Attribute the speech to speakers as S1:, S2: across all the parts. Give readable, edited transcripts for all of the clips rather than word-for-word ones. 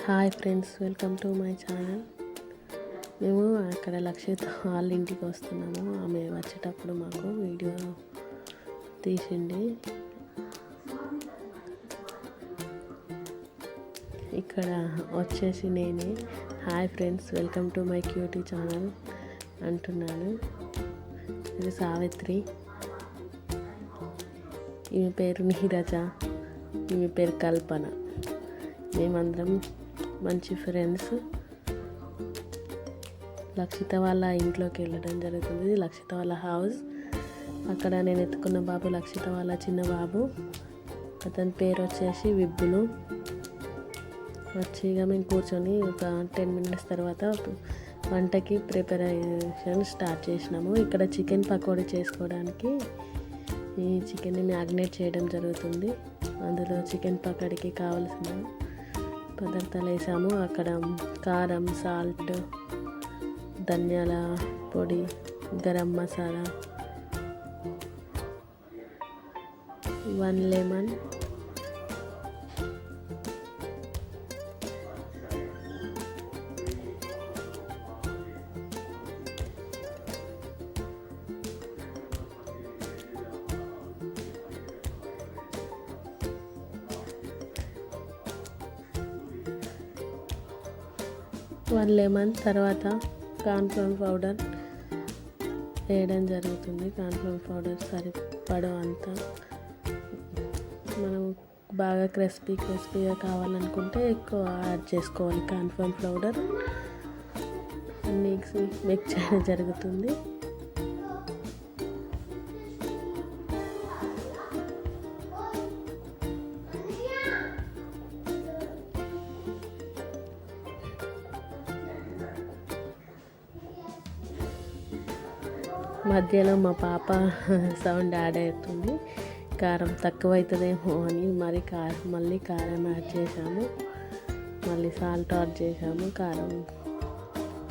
S1: Hi friends, welcome to my channel. మేము అక్కడ లక్షిత వాళ్ళ ఇంటికి వస్తున్నాము. ఆమె వచ్చేటప్పుడు మాకు వీడియో తీసిండి. ఇక్కడ వచ్చేసి నేనే hi friends, welcome to my cutie channel అంటున్నాను. ఇది సావిత్రి, ఈమె పేరు నీరజ, ఈమె పేరు కల్పన. మేమందరం మంచి ఫ్రెండ్స్. లక్షిత వాళ్ళ ఇంట్లోకి వెళ్ళడం జరుగుతుంది. లక్షిత వాళ్ళ హౌస్. అక్కడ నేను ఎత్తుకున్న బాబు లక్షిత వాళ్ళ చిన్న బాబు. అతని పేరు వచ్చేసి విబ్బులు. వచ్చి ఇక మేము కూర్చొని ఒక 10 minutes తర్వాత వంటకి ప్రిపరేషన్ స్టార్ట్ చేసినాము. ఇక్కడ చికెన్ పకోడీ చేసుకోవడానికి ఈ చికెన్ని మ్యాగ్నేట్ చేయడం జరుగుతుంది. అందులో చికెన్ పకోడీకి కావలసిన పదార్థాలు వేసాము. అక్కడ కారం, సాల్ట్, ధనియాల పొడి, గరం మసాలా, 1 లెమన్, తర్వాత కార్న్ఫ్లవర్ పౌడర్ వేయడం జరుగుతుంది. కార్న్ఫ్లవర్ పౌడర్ సరిపడం అంతా. మనం బాగా క్రిస్పీగా కావాలనుకుంటే ఎక్కువ యాడ్ చేసుకోవాలి. కార్న్ఫ్లవర్ పౌడర్ మిక్స్ చేయడం జరుగుతుంది. మధ్యలో మా పాప సౌండ్ యాడ్ అవుతుంది. కారం తక్కువ అవుతుందేమో అని మళ్ళీ కారం యాడ్ చేసాము. మళ్ళీ సాల్ట్ యాడ్ చేసాము. కారం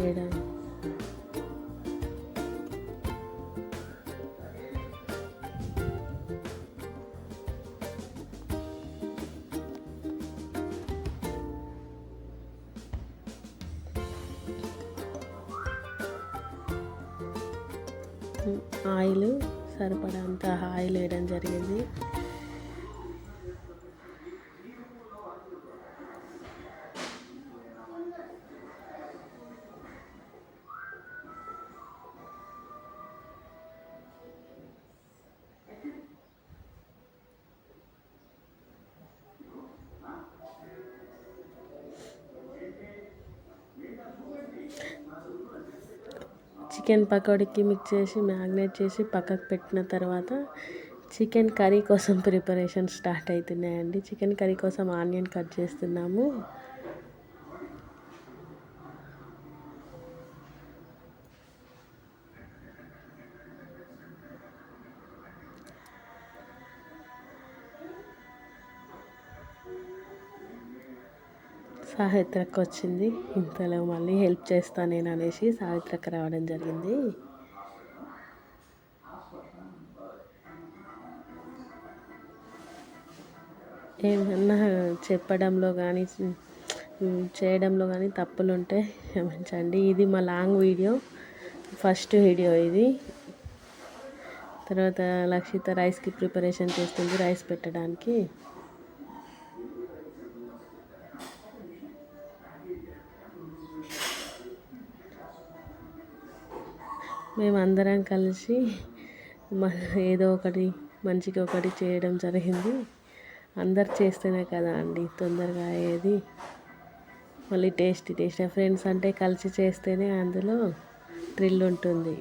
S1: వేయడం ఆయిల్ సరిపడంత ఆయిల్ వేయడం జరిగింది. చికెన్ పకోడీకి మిక్స్ చేసి మ్యాగ్నేట్ చేసి పక్కకు పెట్టిన తర్వాత చికెన్ కర్రీ కోసం ప్రిపరేషన్ స్టార్ట్ అవుతున్నాయండి. చికెన్ కర్రీ కోసం ఆనియన్ కట్ చేస్తున్నాము. సావిత్రక్క వచ్చింది. ఇంతలో మళ్ళీ హెల్ప్ చేస్తాను నేను అనేసి సావిత్రక్క రావడం జరిగింది. ఏమన్నా చెప్పడంలో కానీ చేయడంలో కానీ తప్పులు ఉంటే క్షమించండి. ఇది మా లాంగ్ వీడియో, ఫస్ట్ వీడియో ఇది. తర్వాత లక్షిత రైస్కి ప్రిపరేషన్ చేస్తుంది, రైస్ పెట్టడానికి. మేమందరం కలిసి ఏదో ఒకటి మంచిగా ఒకటి చేయడం జరిగింది. అందరు చేస్తేనే కదా అండి తొందరగా అయ్యేది. మళ్ళీ టేస్టీ ఫ్రెండ్స్ అంటే కలిసి చేస్తేనే అందులో థ్రిల్ ఉంటుంది.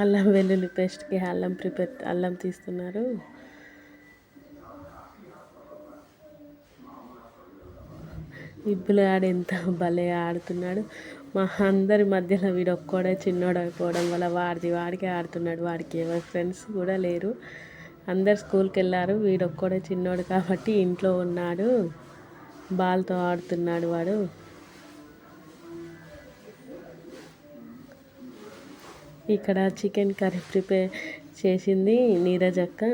S1: అల్లం వెల్లుల్లి పేస్ట్కి అల్లం తీస్తున్నారు. ఇబ్బులు ఎంత భలే ఆడుతున్నాడు. మా అందరి మధ్యలో వీడొక్కడే చిన్నోడు అయిపోవడం వల్ల వాడికే ఆడుతున్నాడు. వాడికి ఎవరి ఫ్రెండ్స్ కూడా లేరు, అందరు స్కూల్కి వెళ్ళారు. వీడొక్కడే చిన్నోడు కాబట్టి ఇంట్లో ఉన్నాడు, బాల్తో ఆడుతున్నాడు వాడు. ఇక్కడ చికెన్ కర్రీ ప్రిపేర్ చేసింది నీరజక్క,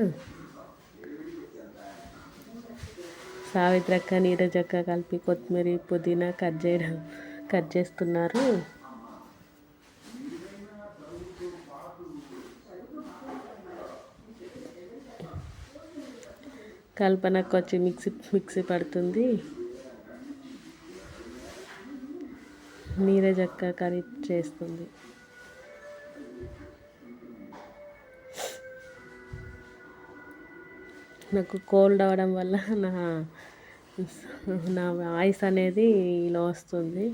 S1: సావిత్రక్క, నీరజక్క కలిపి కొత్తిమీర పుదీనా కట్ చేస్తున్నారు. కల్పనకు వచ్చి మిక్సీ పడుతుంది. నీరజక్క కర్రీ చేస్తుంది. నాకు కోల్డ్ అవడం వల్ల నా వాయిస్ అనేది ఇలా వస్తుంది.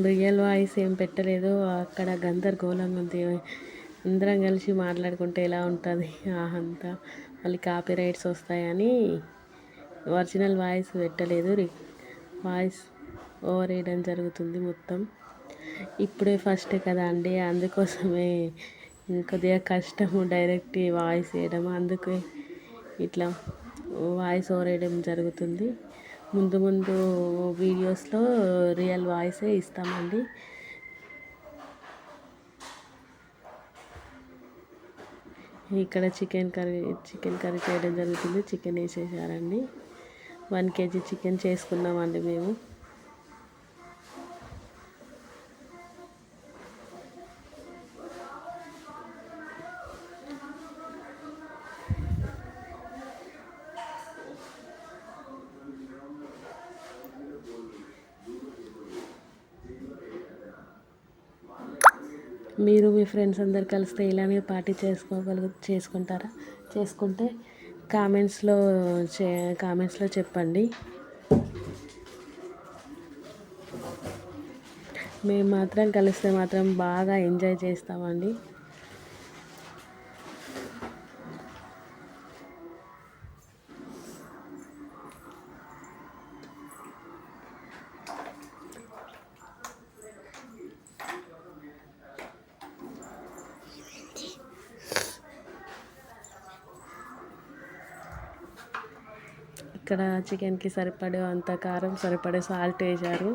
S1: రియల్ వాయిస్ ఏం పెట్టలేదు. అక్కడ గందరగోళంగా ఉంది. అందరం కలిసి మాట్లాడుకుంటే ఎలా ఉంటుంది అంతా, మళ్ళీ కాపీ రైట్స్ వస్తాయని ఒరిజినల్ వాయిస్ పెట్టలేదు. వాయిస్ ఓవర్ వేయడం జరుగుతుంది మొత్తం. ఇప్పుడే ఫస్టే కదా అండి, అందుకోసమే కొద్దిగా కష్టము డైరెక్ట్ వాయిస్ వేయడం, అందుకే ఇట్లా వాయిస్ ఓవర్ వేయడం జరుగుతుంది. ముందు వీడియోస్లో రియల్ వాయిసే ఇస్తామండి. ఇక్కడ చికెన్ కర్రీ చేయడం జరుగుతుంది. చికెన్ వేసేసారండి. 1 kg చికెన్ చేసుకున్నామండి మేము. మీరు మీ ఫ్రెండ్స్ అందరు కలిస్తే ఇలానే పార్టీ చేసుకుంటే కామెంట్స్లో చెప్పండి. మేము మాత్రం కలిస్తే మాత్రం బాగా ఎంజాయ్ చేస్తామండి. ఇక్కడ చికెన్కి సరిపడే అంత కారం, సరిపడే సాల్ట్ వేశారు.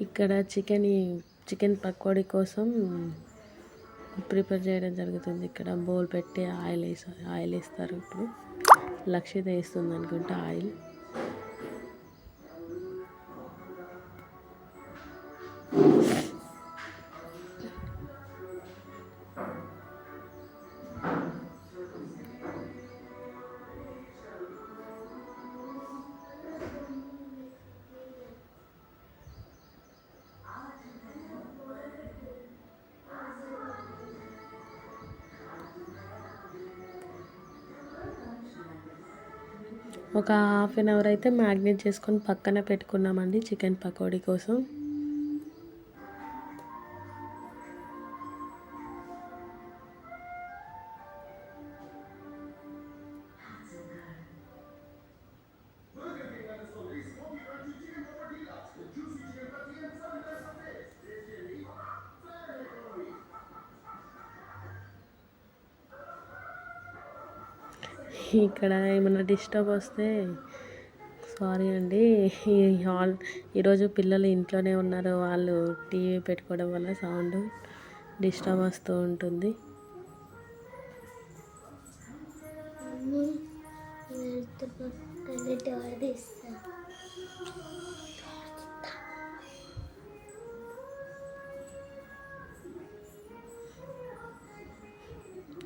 S1: ఇక్కడ చికెన్ పకోడీ కోసం ప్రిపేర్ చేయడం జరుగుతుంది. ఇక్కడ బౌల్ పెట్టి ఆయిల్ వేస్తారు. ఇప్పుడు లక్షిత వేస్తుంది అనుకుంటా ఆయిల్. ఒక 1/2 అవర్ అయితే మ్యాగ్నేట్ చేసుకొని పక్కన పెట్టుకున్నామండి చికెన్ పకోడీ కోసం. ఇక్కడ ఏమైనా డిస్టర్బ్ వస్తే సారీ అండి. ఈరోజు పిల్లలు ఇంట్లోనే ఉన్నారు. వాళ్ళు టీవీ పెట్టుకోవడం వల్ల సౌండ్ డిస్టర్బ్ వస్తూ ఉంటుంది.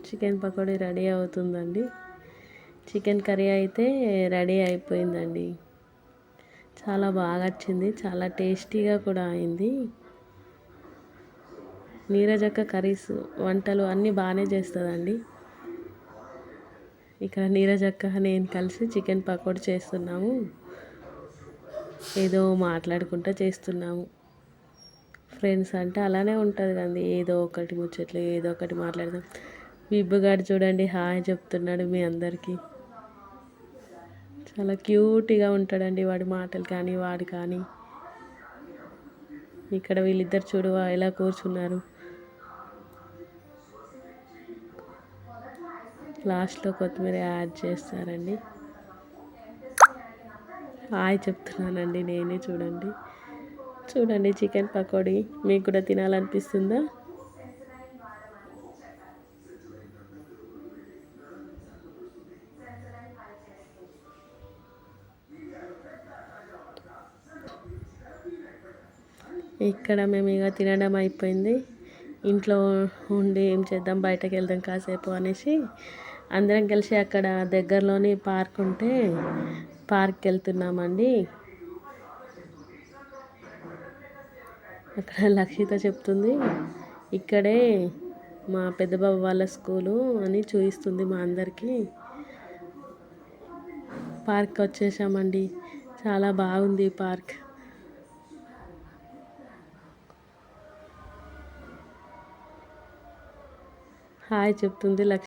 S1: చికెన్ పకోడీ రెడీ అవుతుందండి. చికెన్ కర్రీ అయితే రెడీ అయిపోయిందండి. చాలా బాగా వచ్చింది, చాలా టేస్టీగా కూడా అయింది. నీరజక్క కర్రీస్ వంటలు అన్నీ బాగానే చేస్తుందండి. ఇక్కడ నీరజక్క నేను కలిసి చికెన్ పకోడీ చేస్తున్నాము. ఏదో మాట్లాడుకుంటూ చేస్తున్నాము. ఫ్రెండ్స్ అంటే అలానే ఉంటుంది కదండి, ఏదో ఒకటి ముచ్చట్లు ఏదో ఒకటి మాట్లాడదాం. విబ్బుగాడు చూడండి హాయ్ చెప్తున్నాడు మీ అందరికీ. చాలా క్యూట్గా ఉంటాడండి వాడి మాటలు కానీ వాడు కానీ. ఇక్కడ వీళ్ళిద్దరు చూడు ఎలా కూర్చున్నారు. లాస్ట్లో కొత్తిమీర యాడ్ చేస్తారండి. హాయ్ చెప్తున్నానండి నేనే. చూడండి చూడండి చికెన్ పకోడీ మీకు కూడా తినాలనిపిస్తుందా? ఇక్కడ మేము ఇక తినడం అయిపోయింది. ఇంట్లో ఉండి ఏం చేద్దాం, బయటకు వెళ్దాం కాసేపు అనేసి అందరం కలిసి అక్కడ దగ్గరలోని పార్క్ ఉంటే పార్క్కి వెళ్తున్నామండి. అక్కడ లక్షిత చెప్తుంది ఇక్కడే మా పెద్దబాబు వాళ్ళ స్కూలు అని చూపిస్తుంది మా అందరికీ. పార్క్ వచ్చేసామండి. చాలా బాగుంది పార్క్. హాయ్ చెప్తుంది లక్షిత.